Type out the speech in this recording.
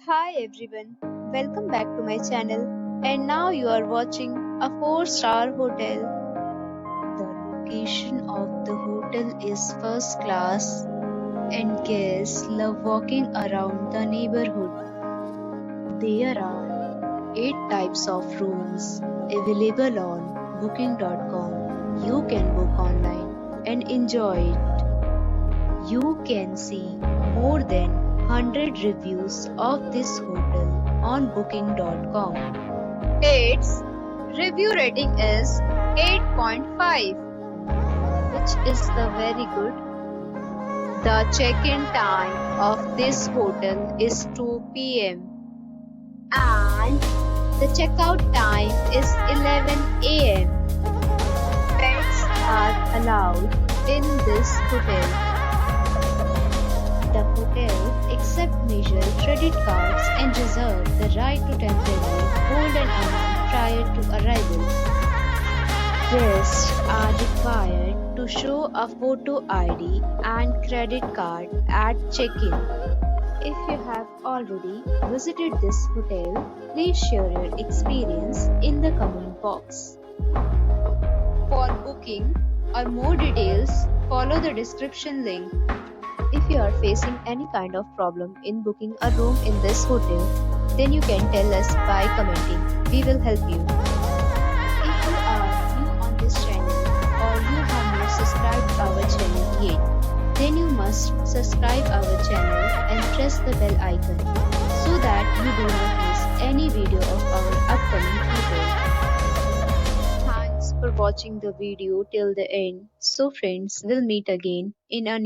Hi everyone, welcome back to my channel. And now you are watching a 4-star hotel. The location of the hotel is first class and guests love walking around the neighborhood. There are 8 types of rooms available on booking.com. You can book online and enjoy it. You can see more than 100 reviews of this hotel on booking.com. Its review rating is 8.5, which is the very good. The check-in time of this hotel is 2 p.m. and the checkout time is 11 a.m. Pets are allowed in this hotel. The hotel accepts major credit cards and reserves the right to temporarily hold an amount prior to arrival. Guests are required to show a photo ID and credit card at check-in. If you have already visited this hotel, please share your experience in the comment box. For booking or more details, follow the description link. If you are facing any kind of problem in booking a room in this hotel, then you can tell us by commenting. We will help you. If you are new on this channel or you have not subscribed our channel yet, then you must subscribe our channel and press the bell icon so that you do not miss any video of our upcoming tutorial. Thanks for watching the video till the end. So friends, we'll meet again in a new